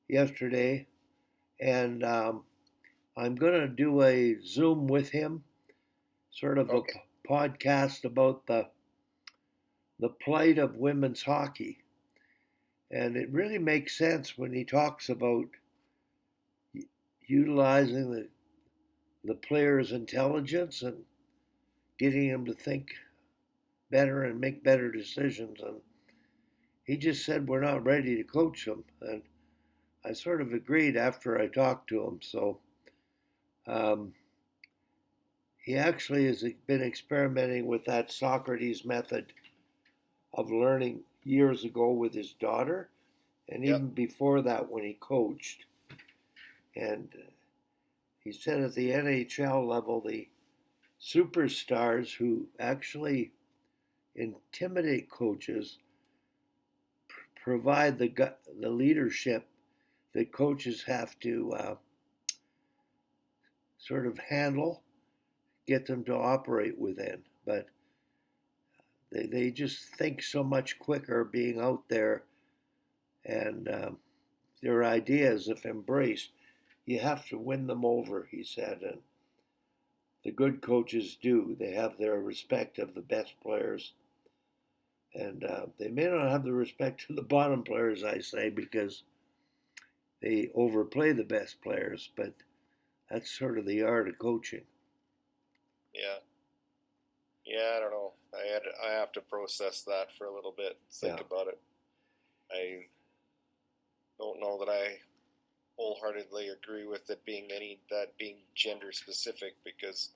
yesterday, and I'm going to do a Zoom with him, sort of a Okay. podcast about the plight of women's hockey. And it really makes sense when he talks about utilizing the player's intelligence and getting him to think better and make better decisions. And he just said we're not ready to coach him. And I sort of agreed after I talked to him. So um, he actually has been experimenting with that Socrates method of learning years ago with his daughter, and Yep. even before that when he coached. And he said at the NHL level, the superstars who actually intimidate coaches provide the leadership that coaches have to sort of handle, get them to operate within. But they just think so much quicker being out there, and their ideas, if embraced, you have to win them over, he said. And the good coaches do. They have their respect of the best players. And they may not have the respect of the bottom players, I say, because they overplay the best players. But that's sort of the art of coaching. Yeah. Yeah. I don't know. I have to process that for a little bit. Think Yeah. about it. I don't know that I wholeheartedly agree with it being being gender specific because,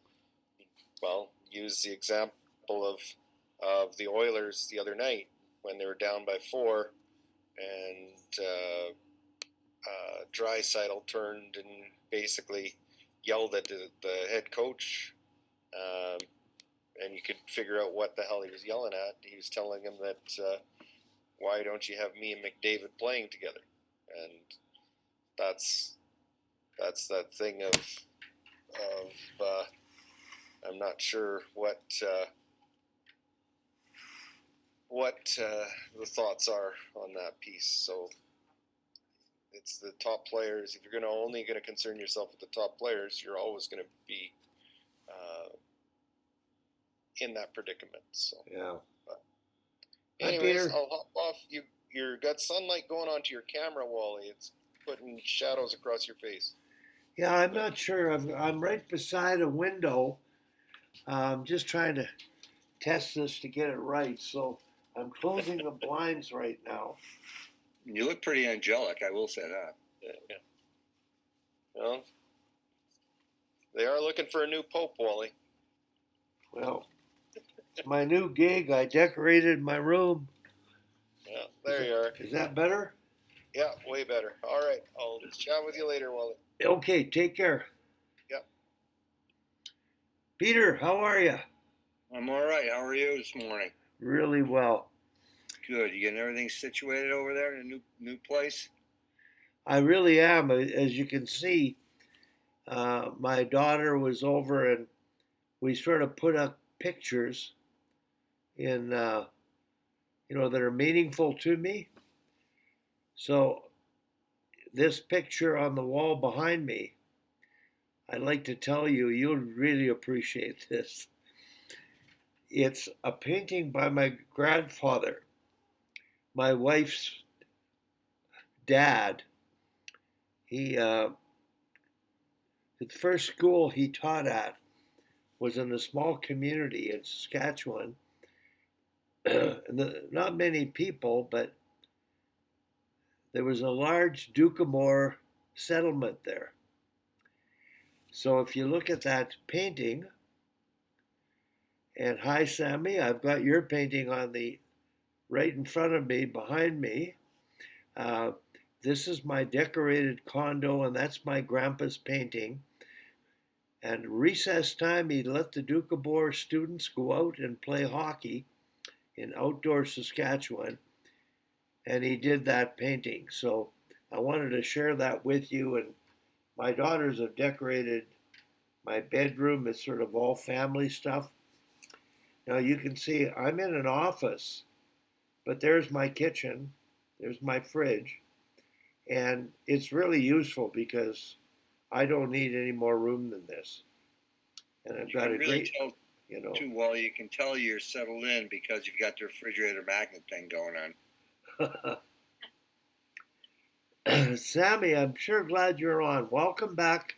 well, use the example of the Oilers the other night when they were down by 4, and Draisaitl turned and basically yelled at the head coach, um, and you could figure out what the hell he was yelling at. He was telling him that why don't you have me and McDavid playing together? And that's that thing of I'm not sure what the thoughts are on that piece. So it's the top players. If you're only going to concern yourself with the top players, you're always going to be uh, in that predicament. So Yeah. but Hi, anyways, Peter. I'll hop off. You're got sunlight going onto your camera, Wally. It's putting shadows across your face. Yeah, I'm not sure. I'm right beside a window. I'm just trying to test this to get it right. So I'm closing the blinds right now. You look pretty angelic, I will say that. Yeah. Well, they are looking for a new pope, Wally. Well, it's my new gig. I decorated my room. Yeah, there you are. Is that better? Yeah, way better. All right, I'll chat with you later, Wally. Okay, take care. Yep. Peter, how are you? I'm all right. How are you this morning? Really well. Good. You getting everything situated over there in a new place? I really am. As you can see, my daughter was over and we sort of put up pictures in, that are meaningful to me. So this picture on the wall behind me, I'd like to tell you, you'll really appreciate this. It's a painting by my grandfather, my wife's dad. He, the first school he taught at was in a small community in Saskatchewan. Not many people, but there was a large Dukamore settlement there. So if you look at that painting, and hi Sammy, I've got your painting on the right in front of me, behind me. Uh, this is my decorated condo, and that's my grandpa's painting. And recess time, he'd let the Dukamore students go out and play hockey in outdoor Saskatchewan, and he did that painting. So I wanted to share that with you. And my daughters have decorated my bedroom. It's sort of all family stuff. Now you can see I'm in an office, but there's my kitchen, there's my fridge, And it's really useful because I don't need any more room than this. And I've You got can a really great, tell you know. too well. You can tell you're settled in because you've got the refrigerator magnet thing going on. Sammy, I'm sure glad you're on. Welcome back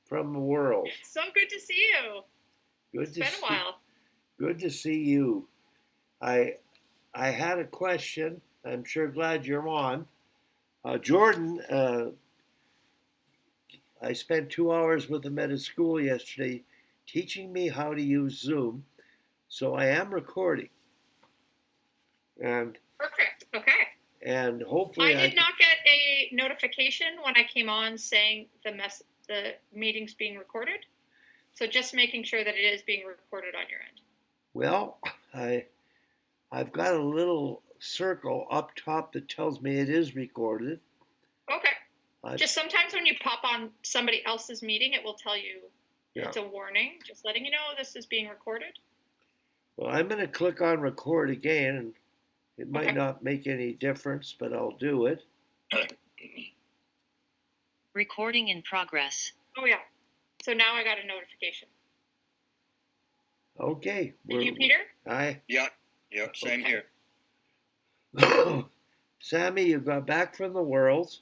from the world. So good to see you. Good It's to been see, a while. good to see you. I I had a question. I'm sure glad you're on. Jordan, I spent 2 hours with him at his school yesterday teaching me how to use Zoom. So I am recording. And Perfect. Okay. and hopefully I did not get a notification when I came on saying the meeting's being recorded. So just making sure that it is being recorded on your end. Well, I've got a little circle up top that tells me it is recorded. Okay. Just sometimes when you pop on somebody else's meeting, it will tell you it's a warning, just letting you know this is being recorded. Well, I'm going to click on record again, and it might not make any difference, but I'll do it. Recording in progress. Oh, yeah. So now I got a notification. Okay. Did you, Peter? Yep, same here. Sammy, you got back from the Worlds.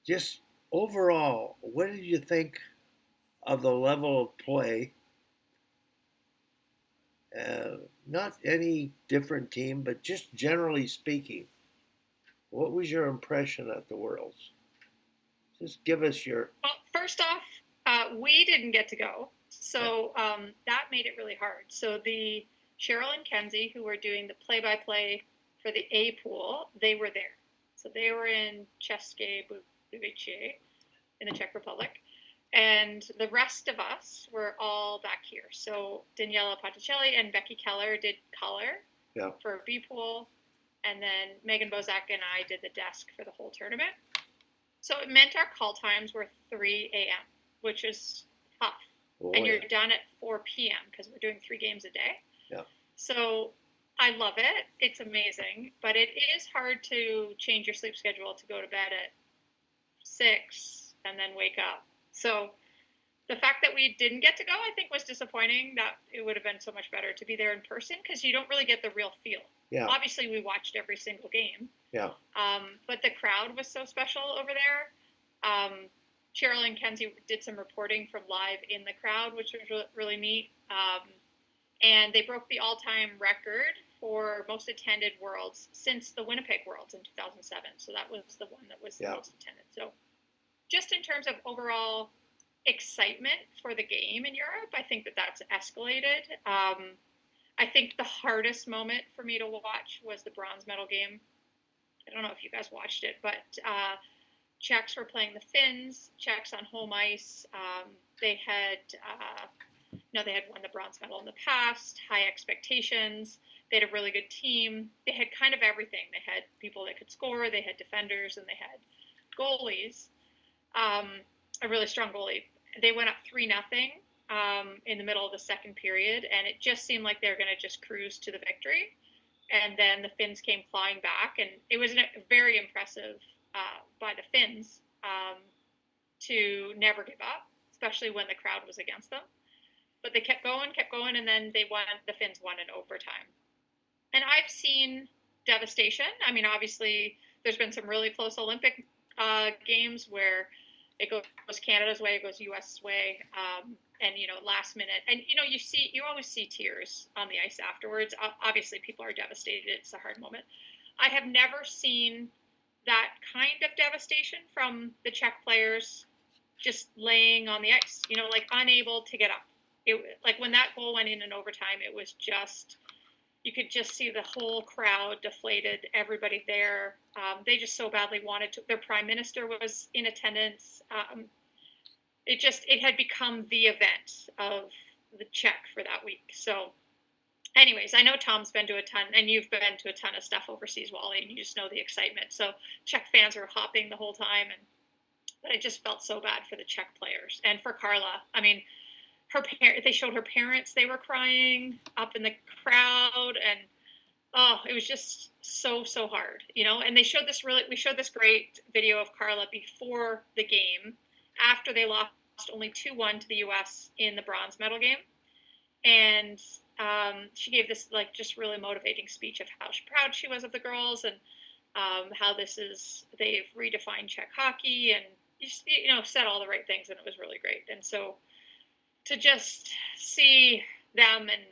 Just overall, what did you think of the level of play? Not any different team, but just generally speaking, what was your impression at the Worlds? Just give us your. Well, first off, we didn't get to go, so that made it really hard. So the Cheryl and Kenzie, who were doing the play-by-play for the A pool, they were there. So they were in České Budějovice in the Czech Republic. And the rest of us were all back here. So Daniela Ponticelli and Becky Keller did color for B pool. And then Megan Bozak and I did the desk for the whole tournament. So it meant our call times were 3 a.m., which is tough. And you're done at 4 p.m. because we're doing 3 games a day. Yeah. So I love it. It's amazing. But it is hard to change your sleep schedule to go to bed at 6 and then wake up. So the fact that we didn't get to go, I think, was disappointing. That it would have been so much better to be there in person because you don't really get the real feel. Yeah. Obviously, we watched every single game. Yeah. But the crowd was so special over there. Cheryl and Kenzie did some reporting from live in the crowd, which was really neat. And they broke the all-time record for most attended Worlds since the Winnipeg Worlds in 2007. So that was the one that was the most attended. So just in terms of overall excitement for the game in Europe, I think that that's escalated. I think the hardest moment for me to watch was the bronze medal game. I don't know if you guys watched it, but Czechs were playing the Finns. Czechs on home ice. They had won the bronze medal in the past. High expectations. They had a really good team. They had kind of everything. They had people that could score. They had defenders, and they had goalies. A really strong goalie. They went up 3-0 in the middle of the second period, and it just seemed like they were going to just cruise to the victory. And then the Finns came clawing back, and it was very impressive by the Finns to never give up, especially when the crowd was against them. But they kept going, and then they won. The Finns won in overtime. And I've seen devastation. I mean, obviously, there's been some really close Olympic games where it goes Canada's way, it goes U.S.'s way, and last minute, and you always see tears on the ice afterwards. Obviously, people are devastated. It's a hard moment. I have never seen that kind of devastation from the Czech players, just laying on the ice, like unable to get up. Like when that goal went in overtime, it was just. You could just see the whole crowd deflated, everybody there. They just so badly wanted to. Their prime minister was in attendance. It had become the event of the Czech for that week. So anyways, I know Tom's been to a ton, and you've been to a ton of stuff overseas, Wally, and you just know the excitement. So Czech fans were hopping the whole time, but I just felt so bad for the Czech players. And for Carla, I mean, they showed her parents, they were crying up in the crowd, and Oh, it was just so hard, And we showed this great video of Carla before the game, after they lost only 2-1 to the U.S. in the bronze medal game, and she gave this just really motivating speech of how proud she was of the girls, and how they've redefined Czech hockey, and said all the right things, and it was really great. And so to just see them, and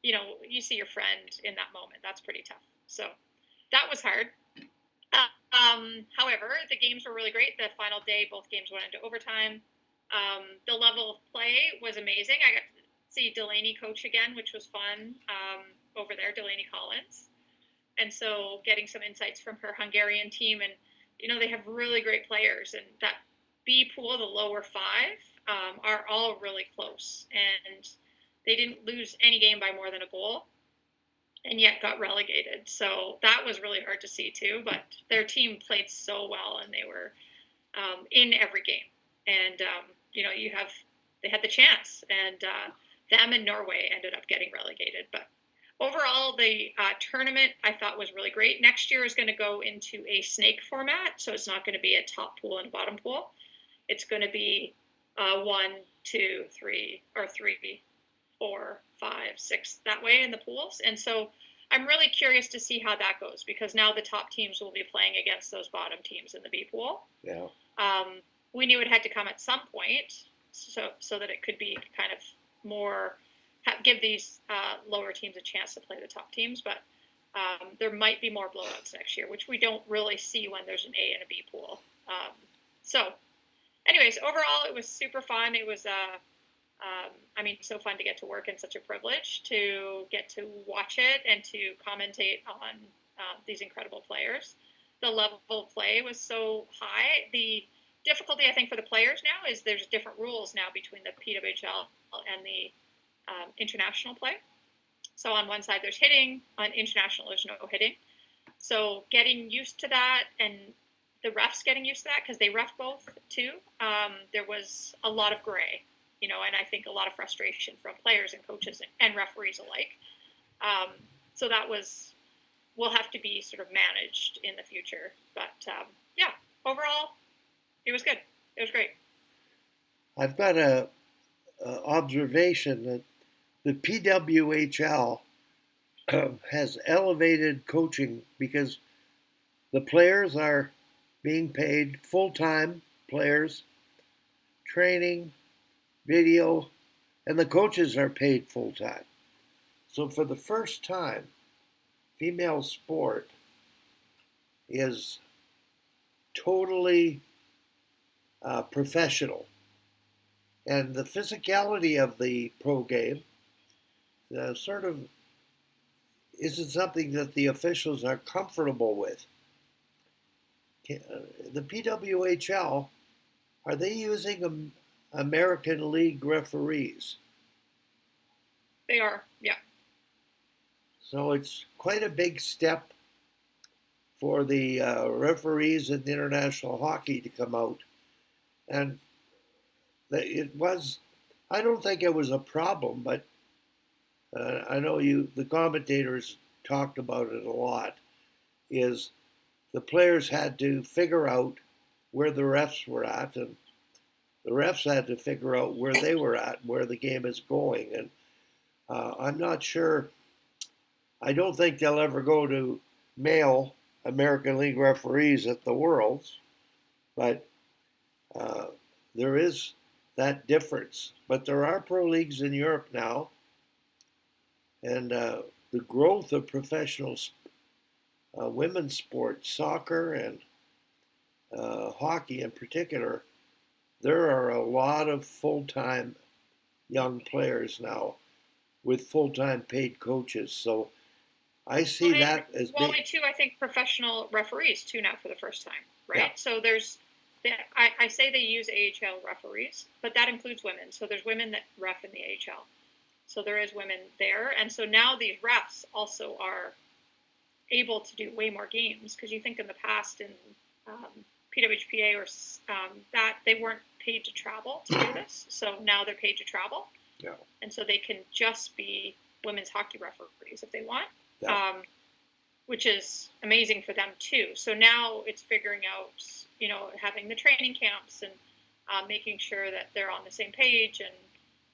you see your friend in that moment, that's pretty tough. So that was hard. However, the games were really great. The final day, both games went into overtime. The level of play was amazing. I got to see Delaney coach again, which was fun, over there, Delaney Collins. And so getting some insights from her Hungarian team, and they have really great players, and that B pool, the lower five, are all really close, and they didn't lose any game by more than a goal, and yet got relegated. So that was really hard to see too, but their team played so well, and they were in every game, and they had the chance, and them and Norway ended up getting relegated. But overall, the tournament I thought was really great. Next year is going to go into a snake format, so it's not going to be a top pool and a bottom pool. It's going to be 1, 2, 3, or 3, 4, 5, 6 that way in the pools. And so I'm really curious to see how that goes, because now the top teams will be playing against those bottom teams in the B pool. Yeah. We knew it had to come at some point, so that it could be kind of more give these lower teams a chance to play the top teams, but there might be more blowouts next year, which we don't really see when there's an A and a B pool. So anyways, overall, it was super fun. It was, so fun to get to work, and such a privilege to get to watch it and to commentate on these incredible players. The level of play was so high. The difficulty, I think, for the players now is there's different rules now between the PWHL and the international play. So on one side there's hitting, on international there's no hitting. So getting used to that, and the refs getting used to that, because they ref both too. There was a lot of gray, and I think a lot of frustration from players and coaches and referees alike. So that will have to be sort of managed in the future. But overall, it was good. It was great. I've got a observation that the PWHL has elevated coaching, because the players are being paid full-time, players, training, video, and the coaches are paid full-time. So for the first time, female sport is totally professional. And the physicality of the pro game sort of isn't something that the officials are comfortable with. The PWHL, are they using American League referees? They are, yeah. So it's quite a big step for the referees in international hockey to come out. And I don't think it was a problem, but I know the commentators talked about it a lot, is the players had to figure out where the refs were at, and the refs had to figure out where they were at, where the game is going. And I'm not sure, I don't think they'll ever go to male American League referees at the Worlds, but there is that difference. But there are pro leagues in Europe now, and the growth of professional women's sports, soccer and hockey in particular, there are a lot of full-time young players now with full-time paid coaches. So I see that as being... Well, too, I think professional referees too now for the first time, right? Yeah. So I say they use AHL referees, but that includes women. So there's women that ref in the AHL. So there is women there. And so now these refs also are able to do way more games, because you think in the past in PWHPA or that they weren't paid to travel to do this. So now they're paid to travel. Yeah. And so they can just be women's hockey referees if they want. Yeah. which is amazing for them too. So now it's figuring out, having the training camps and making sure that they're on the same page and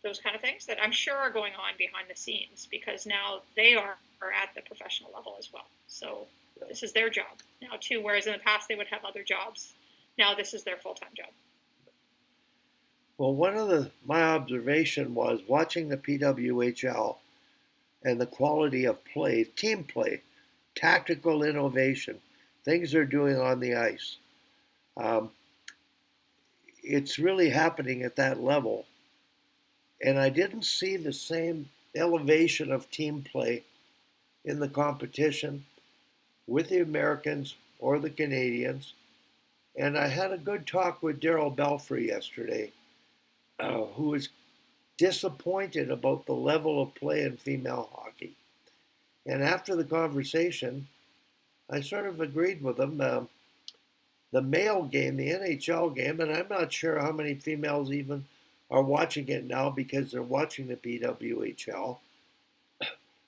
those kind of things that I'm sure are going on behind the scenes, because now they are at the professional level as well. So this is their job now too, whereas in the past they would have other jobs. Now this is their full-time job. Well, my observation was watching the PWHL and the quality of play, team play, tactical innovation, things they're doing on the ice. It's really happening at that level. And I didn't see the same elevation of team play in the competition with the Americans or the Canadians. And I had a good talk with Daryl Belfry yesterday, who was disappointed about the level of play in female hockey. And after the conversation, I sort of agreed with him. The male game, the NHL game, and I'm not sure how many females even are watching it now because they're watching the PWHL.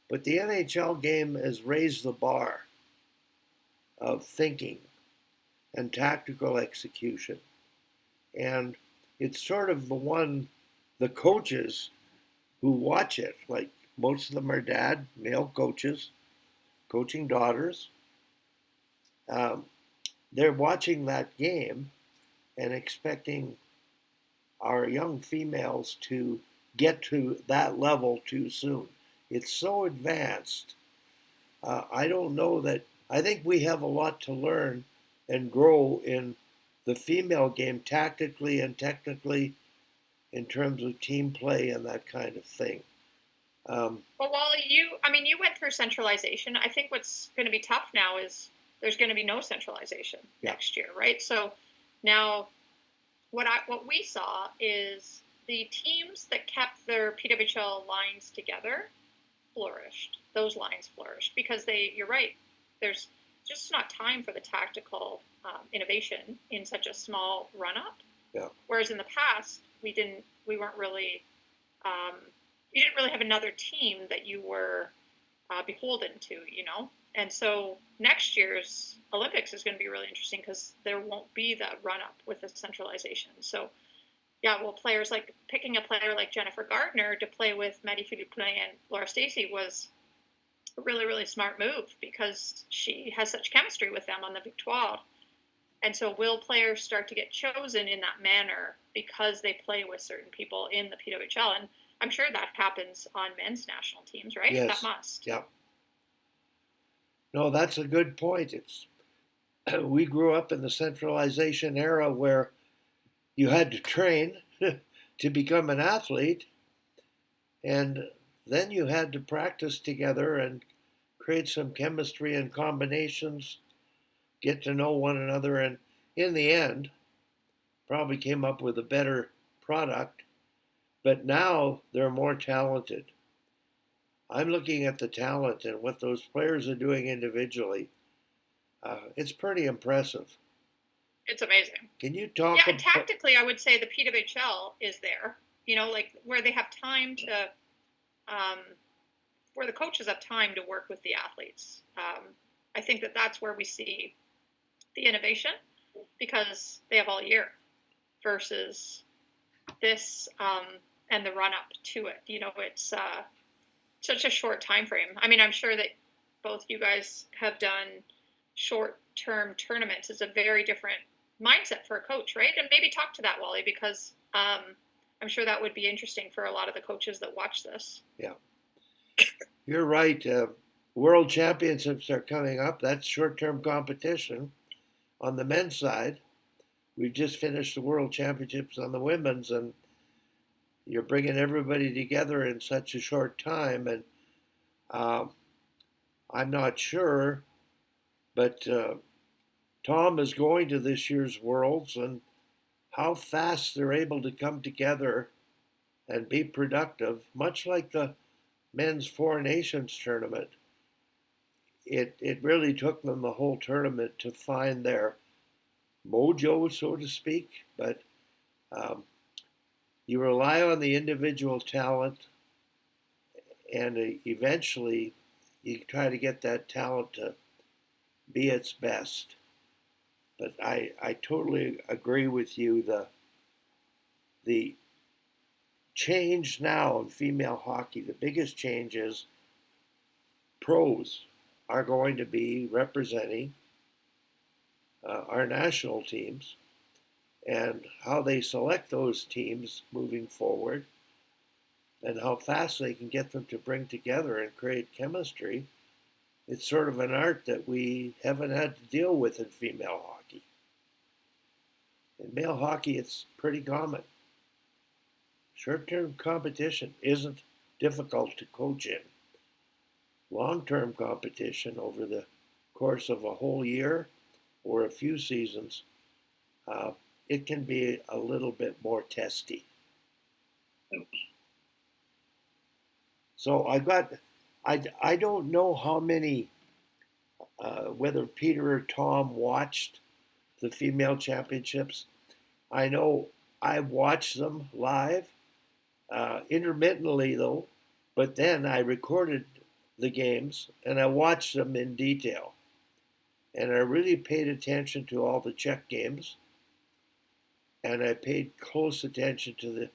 But the NHL game has raised the bar of thinking and tactical execution. And it's sort of the coaches who watch it, like most of them are male coaches, coaching daughters. They're watching that game and expecting our young females to get to that level too soon. It's so advanced. I don't know that. I think we have a lot to learn and grow in the female game tactically and technically in terms of team play and that kind of thing. Well, Wally, you went through centralization. I think what's going to be tough now is there's going to be no centralization next year, right? So now what we saw is the teams that kept their PWHL lines together flourished. Those lines flourished because you're right, there's just not time for the tactical innovation in such a small run-up. Yeah. Whereas in the past, we weren't really, you didn't really have another team that you were beholden to, And so next year's Olympics is going to be really interesting because there won't be that run-up with the centralization. So, picking a player like Jennifer Gardner to play with Maddie Philippe and Laura Stacey was a really, really smart move because she has such chemistry with them on the Victoire. And so will players start to get chosen in that manner because they play with certain people in the PWHL? And I'm sure that happens on men's national teams, right? Yes. That must. Yeah. No, that's a good point. We grew up in the centralization era where you had to train to become an athlete, and then you had to practice together and create some chemistry and combinations, get to know one another, and in the end, probably came up with a better product. But now they're more talented. I'm looking at the talent and what those players are doing individually. It's pretty impressive. It's amazing. Can you talk? Yeah, and tactically, I would say the PWHL is there. Where they have time to, where the coaches have time to work with the athletes. I think that's where we see the innovation because they have all year versus this and the run up to it. It's such a short time frame. I mean, I'm sure that both you guys have done short-term tournaments. It's a very different mindset for a coach, right? And maybe talk to that, Wally, because I'm sure that would be interesting for a lot of the coaches that watch this. Yeah, you're right. World Championships are coming up. That's short-term competition on the men's side. We've just finished the World Championships on the women's, and you're bringing everybody together in such a short time. And I'm not sure, but Tom is going to this year's Worlds, and how fast they're able to come together and be productive, much like the men's Four Nations tournament. It really took them the whole tournament to find their mojo, so to speak, but you rely on the individual talent, and eventually you try to get that talent to be its best. But I totally agree with you. The change now in female hockey, the biggest change is pros are going to be representing our national teams, and how they select those teams moving forward and how fast they can get them to bring together and create chemistry. It's sort of an art that we haven't had to deal with in female hockey. In male hockey, it's pretty common. Short-term competition isn't difficult to coach in. Long-term competition over the course of a whole year or a few seasons, it can be a little bit more testy. So I don't know how many, whether Peter or Tom watched the female championships. I know I watched them live, intermittently though, but then I recorded the games and I watched them in detail. And I really paid attention to all the Czech games, and I paid close attention to the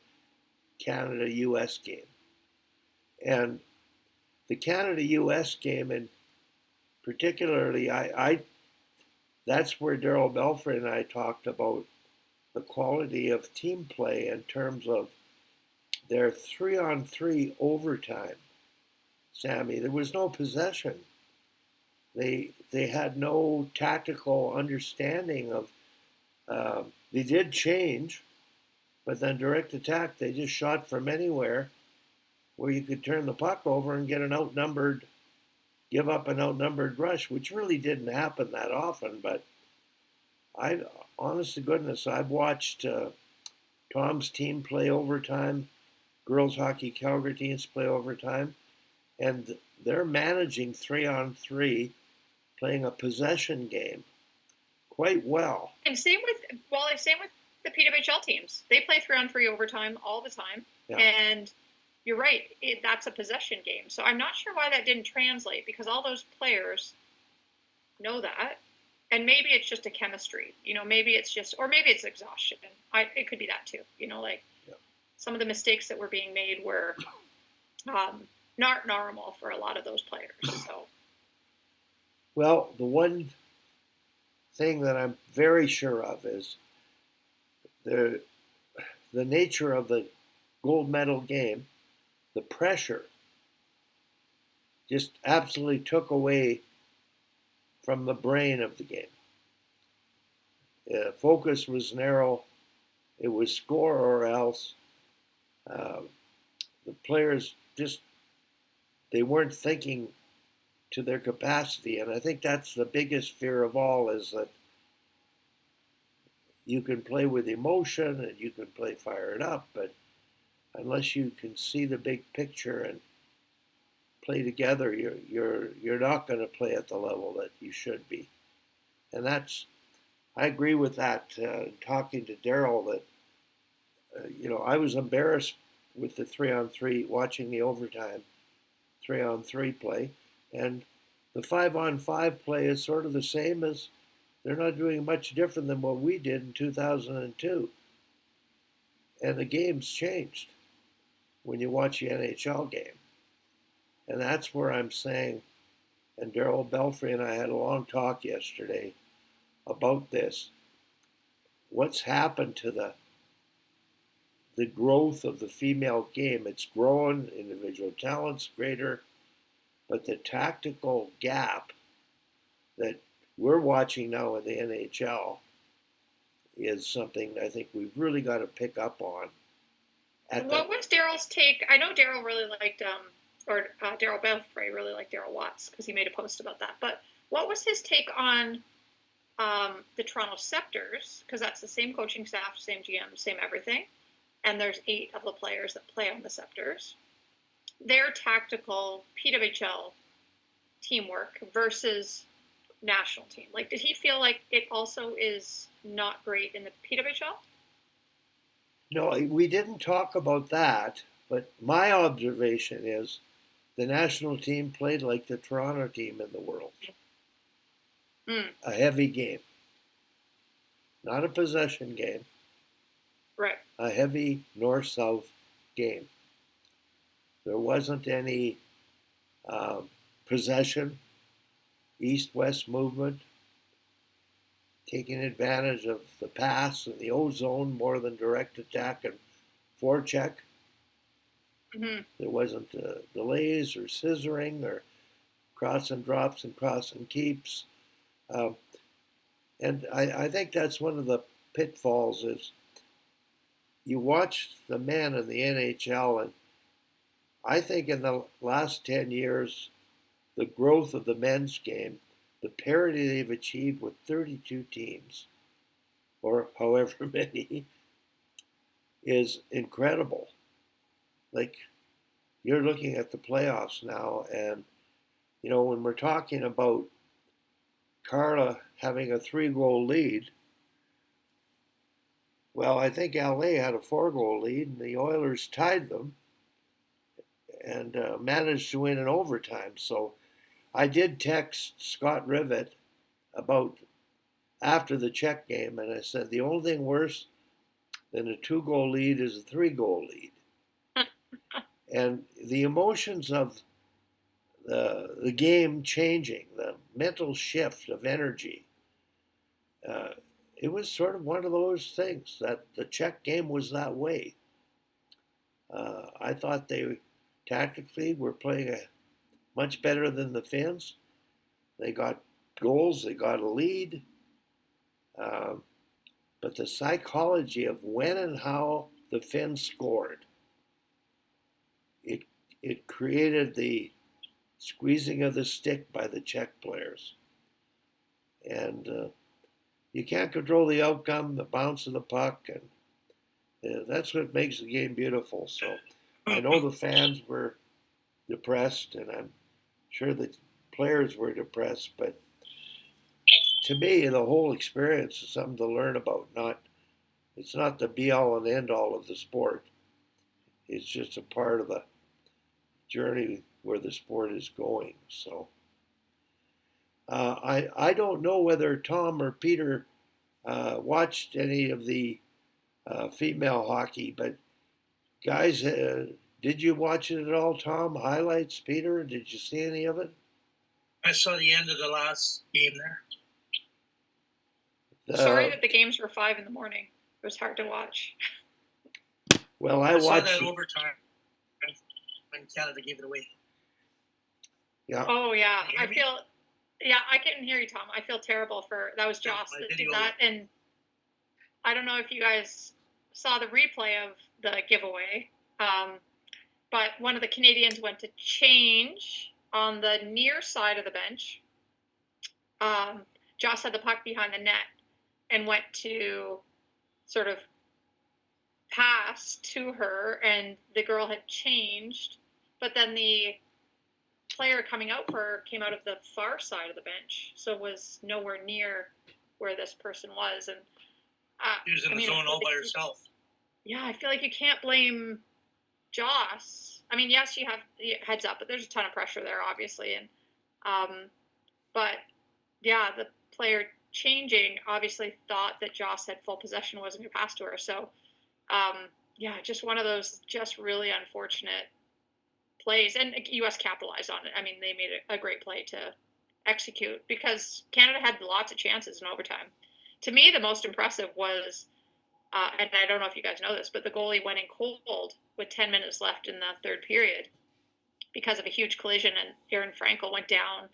Canada-US game. And the Canada-US game, and particularly, that's where Darryl Belfry and I talked about the quality of team play in terms of their 3-on-3 overtime. Sammy, there was no possession. They had no tactical understanding of. They did change, but then direct attack, they just shot from anywhere where you could turn the puck over and get give up an outnumbered rush, which really didn't happen that often. But honest to goodness, I've watched Tom's team play overtime, girls hockey Calgary teams play overtime, and they're managing 3-on-3, playing a possession game quite well. And same with the PWHL teams. They play 3-on-3 overtime all the time, Yeah. And you're right. That's a possession game. So I'm not sure why that didn't translate, because all those players know that, and maybe it's just a chemistry. Maybe it's just, or maybe it's exhaustion. It could be that too. Some of the mistakes that were being made were not normal for a lot of those players. So. Well, the one thing that I'm very sure of is the nature of the gold medal game. The pressure just absolutely took away from the brain of the game. Focus was narrow. It was score or else. The players they weren't thinking to their capacity. And I think that's the biggest fear of all, is that you can play with emotion and you can play fired up, but unless you can see the big picture and play together, you're not going to play at the level that you should be. And I agree with that. Talking to Darryl, that I was embarrassed with the 3-on-3, watching the overtime 3-on-3 play, and the 5-on-5 play is sort of the same as. They're not doing much different than what we did in 2002. And the game's changed when you watch the NHL game. And that's where I'm saying, and Darryl Belfry and I had a long talk yesterday about this. What's happened to the growth of the female game? It's grown, individual talent's greater, but the tactical gap that we're watching now in the NHL is something I think we've really got to pick up on. What was Darryl's take? I know Darryl really liked, Darryl Belfry really liked Darryl Watts, because he made a post about that. But what was his take on the Toronto Scepters? Because that's the same coaching staff, same GM, same everything. And there's 8 of the players that play on the Scepters. Their tactical PWHL teamwork versus national team. Did he feel like it also is not great in the PWHL? No, we didn't talk about that, but my observation is the national team played like the Toronto team in the world. a heavy game, not a possession game, Right. a heavy north-south game. There wasn't any possession, east-west movement, taking advantage of the pass and the O-zone more than direct attack and forecheck. Mm-hmm. There wasn't delays or scissoring or cross and drops and cross and keeps. And I think that's one of the pitfalls is you watch the men in the NHL, and I think in the last 10 years, the growth of the men's game, the parity they've achieved with 32 teams, or however many, is incredible. Like, you're looking at the playoffs now, and, you know, when we're talking about Carla having a 3-goal lead, well, I think LA had a 4-goal lead, and the Oilers tied them and managed to win in overtime. So I did text Scott Rivet about after the Czech game, and I said the only thing worse than a 2-goal lead is a 3-goal lead. And the emotions of the game changing, the mental shift of energy, it was sort of one of those things that the Czech game was that way. I thought they tactically were playing much better than the Finns. They got goals, they got a lead. But the psychology of when and how the Finns scored, it created the squeezing of the stick by the Czech players. And you can't control the outcome, the bounce of the puck, and that's what makes the game beautiful. So I know the fans were depressed, and I'm sure the players were depressed, but to me, the whole experience is something to learn about. It's not the be all and end all of the sport. It's just a part of the journey where the sport is going. So I don't know whether Tom or Peter watched any of the female hockey, but guys, did you watch it at all, Tom? Highlights, Peter? Did you see any of it? I saw the end of the last game there. Sorry that the games were 5 a.m. It was hard to watch. Well, I saw watched that overtime when Canada gave it away. Yeah. Oh yeah, I feel. Yeah, I can hear you, Tom. I feel terrible for that was Joss that did that, and I don't know if you guys saw the replay of the giveaway, but one of the Canadians went to change on the near side of the bench. Joss had the puck behind the net and went to sort of pass to her, and the girl had changed, but then the player coming out for her came out of the far side of the bench, so was nowhere near where this person was. And she was in the zone all by herself. Yeah, I feel like you can't blame Joss. I mean, yes, you have heads up, but there's a ton of pressure there, obviously. And but yeah, the player changing obviously thought that Joss had full possession, wasn't going to pass to her. So yeah, just one of those just really unfortunate plays, and U.S. capitalized on it. I mean, they made a great play to execute because Canada had lots of chances in overtime. To me, the most impressive was, and I don't know if you guys know this, but the goalie went in cold with 10 minutes left in the third period because of a huge collision, and Aaron Frankel went down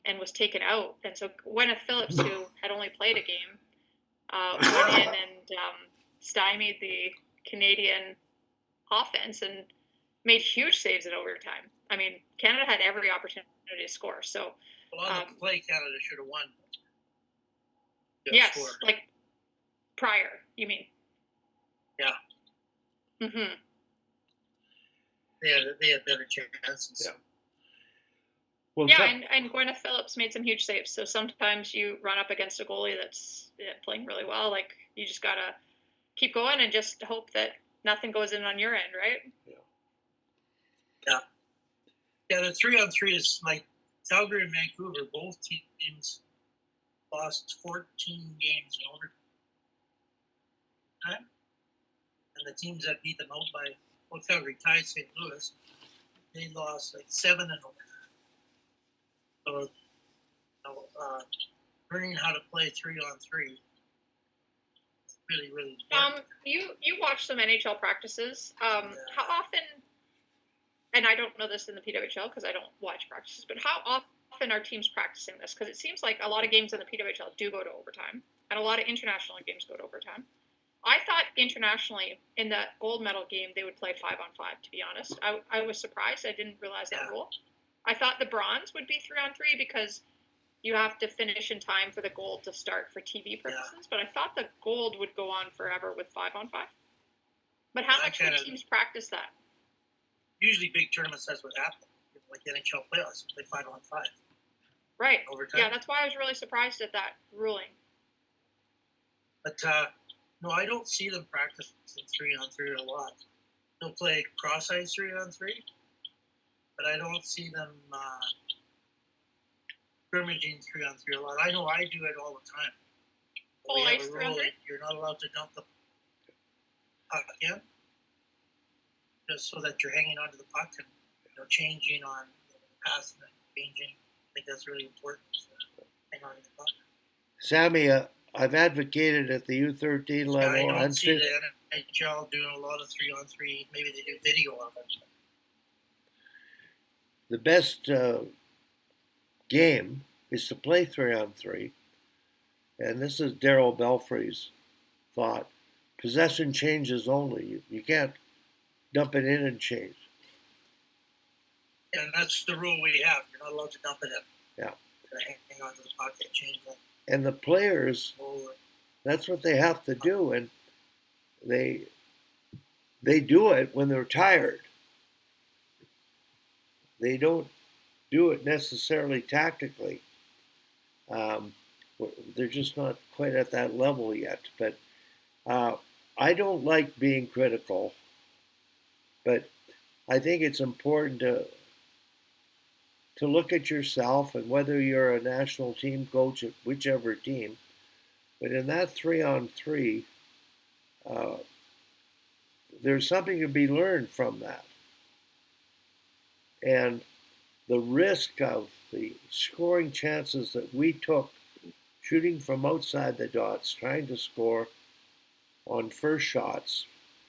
and was taken out. And so Gwyneth Phillips, who had only played a game, went in and stymied the Canadian offense and made huge saves in overtime. I mean, Canada had every opportunity to score. So, well, on the play, Canada should have won. Yes, like prior, you mean? Yeah. Mm-hmm. They had better chances. Yeah. Well, yeah, and Gwyneth Phillips made some huge saves. So sometimes you run up against a goalie that's playing really well. Like, you just got to keep going and just hope that nothing goes in on your end, right? Yeah. Yeah, the 3-on-3 is like Calgary and Vancouver, both teams lost 14 games in overtime. And the teams that beat them out by, well, Calgary tied St. Louis, they lost like 7 in overtime. So, learning how to play 3-on-3 is really, really important. You watch some NHL practices. How often? And I don't know this in the PWHL because I don't watch practices. But how often are teams practicing this? Because it seems like a lot of games in the PWHL do go to overtime, and a lot of international games go to overtime. I thought internationally in the gold medal game they would play 5-on-5. To be honest, I was surprised. I didn't realize that rule. I thought the bronze would be 3-on-3 because you have to finish in time for the gold to start for TV purposes. But I thought the gold would go on forever with 5-on-5. But how much would teams practice that? Usually, big tournaments, that's what happens. Like NHL playoffs, they 5-on-5. Right. Overtime. Yeah, that's why I was really surprised at that ruling. But no, I don't see them practicing 3-on-3 a lot. They'll play cross-ice 3-on-3, but I don't see them scrimmaging 3-on-3 a lot. I know I do it all the time. Full We have ice a rule 3-on-3? that you're not allowed to dump the puck in, just so that you're hanging onto the puck and changing on passing and changing. I think that's really important. So hang on to the puck. Sammy, I've advocated at the U13 level. I don't see the NHL doing a lot of 3-on-3. Maybe they do video of it. The best game is to play 3-on-3. And this is Darryl Belfry's thought. Possession changes only. You can't dump it in and change. And that's the rule we have. You're not allowed to dump it in. Yeah. Hang on to the puck and change it. And the players, that's what they have to do. And they do it when they're tired. They don't do it necessarily tactically. They're just not quite at that level yet. But I don't like being critical, but I think it's important to look at yourself and whether you're a national team coach at whichever team. But in that 3-on-3, there's something to be learned from that. And the risk of the scoring chances that we took shooting from outside the dots, trying to score on first shots,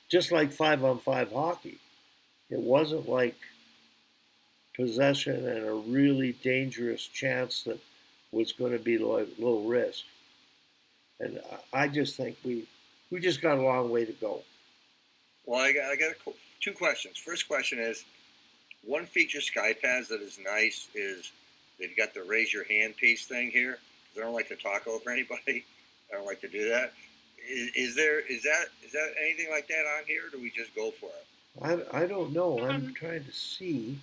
just like 5-on-5 hockey. It wasn't like possession and a really dangerous chance that was going to be low risk. And I just think we just got a long way to go. Well, I got two questions. First question is, one feature Skype has that is nice is they've got the raise your hand piece thing here. I don't like to talk over anybody. I don't like to do that. Is that anything like that on here, or do we just go for it? I don't know. I'm trying to see.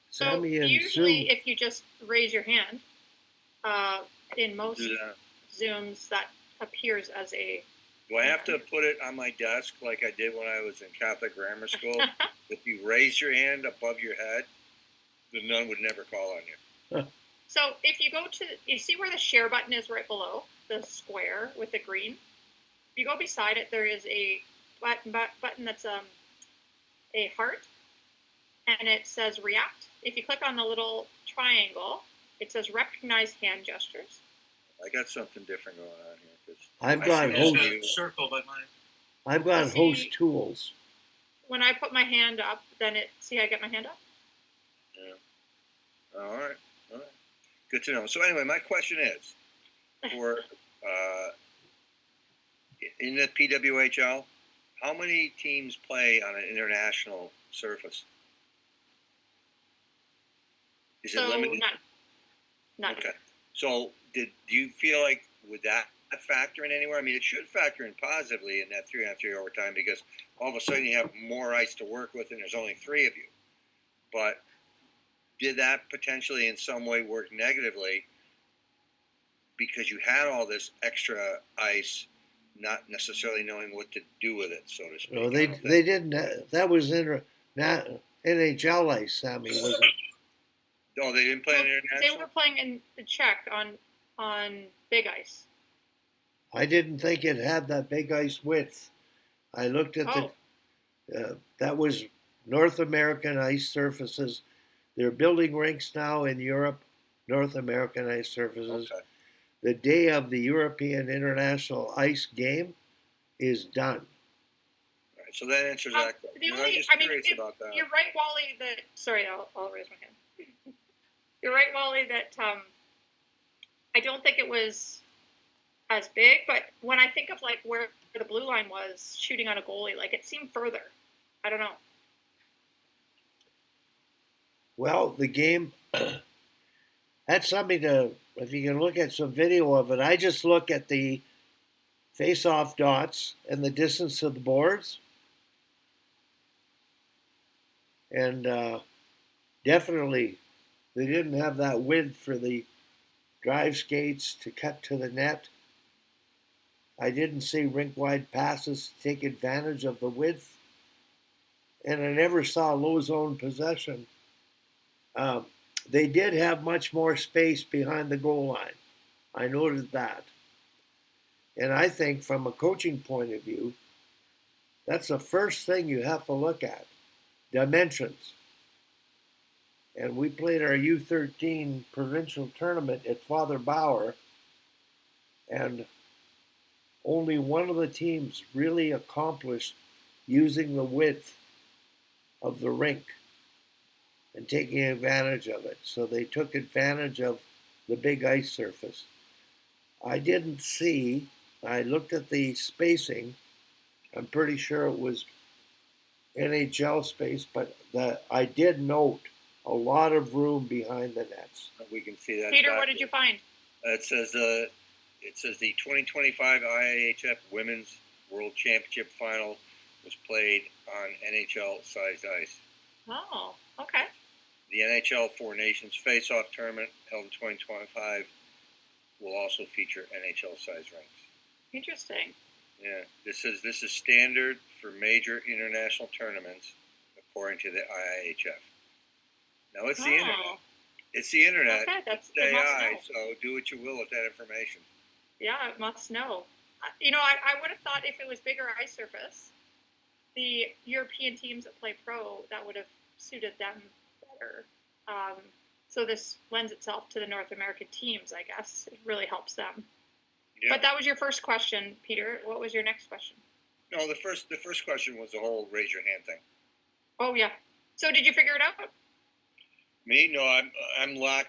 Sammy so and usually, Sue. if you just raise your hand, in most Zooms, that appears as a. Do I have to put it on my desk like I did when I was in Catholic grammar school? If you raise your hand above your head, the nun would never call on you. So if you go to, you see where the share button is right below the square with the green. If you go beside it, there is a button that's a heart, and it says react. If you click on the little triangle, it says recognize hand gestures. I got something different going on here. I've got host circle by mine. I've got host tools. When I put my hand up, then see I get my hand up? Yeah. All right. Good to know. So anyway, my question is, for in the PWHL, how many teams play on an international surface? Is it limited? None. Okay. So do you feel like would that factor in anywhere? I mean, it should factor in positively in that 3-on-3 overtime because all of a sudden you have more ice to work with and there's only 3 of you. But did that potentially in some way work negatively because you had all this extra ice, not necessarily knowing what to do with it, so to speak? No, they didn't. That was NHL ice, Sammy, wasn't it? No, they didn't play in international? They were playing in the Czech on on big ice. I didn't think it had that big ice width. I looked at Oh, that was North American ice surfaces. They're building rinks now in Europe, North American ice surfaces. Okay. The day of the European International Ice Game is done. All right. So that answers that question. the I'm only, just I mean, curious about that. you're right, Wally. That sorry, I'll raise my hand. You're right, Wally. That I don't think it was as big, but when I think of like where the blue line was shooting on a goalie, like it seemed further. I don't know. Well, the game, that's something to, if you can look at some video of it, I just look at the face off dots and the distance of the boards. And definitely, they didn't have that width for the drive skates to cut to the net. I didn't see rink wide passes take advantage of the width. And I never saw low zone possession. They did have much more space behind the goal line. I noted that. And I think from a coaching point of view, that's the first thing you have to look at. Dimensions. And we played our U13 provincial tournament at Father Bauer, and only one of the teams really accomplished using the width of the rink and taking advantage of it. So they took advantage of the big ice surface. I didn't see, I looked at the spacing, I'm pretty sure it was NHL space, but I did note a lot of room behind the nets. We can see that. Peter, what did you find? It says the 2025 IIHF Women's World Championship Final was played on NHL-sized ice. Oh, okay. The NHL Four Nations Face-Off Tournament held in 2025 will also feature NHL-sized rinks. Interesting. Yeah, this is standard for major international tournaments, according to the IIHF. Now it's the internet. It's the internet. Okay, that's It's it must AI, know. so do what you will with that information. Yeah, it must know. You know, I would have thought if it was bigger ice surface, the European teams that play pro, that would have suited them better. So this lends itself to the North American teams, I guess. It really helps them. Yeah. But that was your first question, Peter. What was your next question? No, the first question was the whole raise your hand thing. Oh, yeah. So did you figure it out? Me? No, I'm lacking.